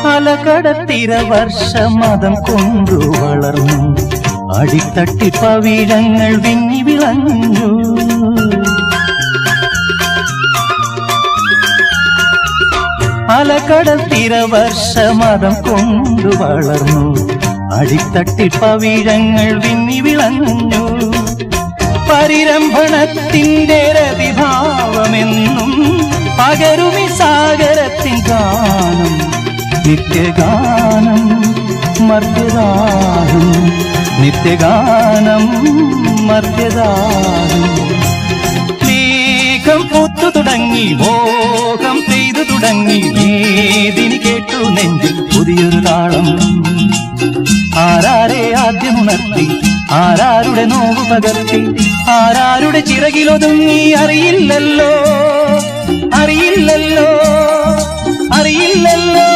അലകടത്തിര വർഷമതം കൊണ്ടു വളർന്നു, അടിത്തട്ടി പവിഴങ്ങൾ വിങ്ങി വിളഞ്ഞു. അലകടത്തിര വർഷമതം കൊണ്ടു വളർന്നു, അടിത്തട്ടി പവിഴങ്ങൾ വിങ്ങി വിളഞ്ഞു. പരിരംഭണത്തിന്റെ രതിഭാവമെന്നും പകരുമി സാഗരത്തിൻ ഗാനം, നിത്യഗാനം മർത്യദാനം, നിത്യഗാനം മർത്യദാനം. മേഘം പൂത്തു തുടങ്ങി, മോഹം പെയ്തു തുടങ്ങി, ഏതിനി കേട്ടു നെഞ്ചിൽ പുതിയൊരു താളം. ആരാരെ ആദ്യമുണർത്തി, ആരാരുടെ നോവ് പകർത്തി, ആരാരുടെ ചിറകിലൊതുങ്ങി അറിയില്ലല്ലോ, അറിയില്ലല്ലോ, അറിയില്ലല്ലോ.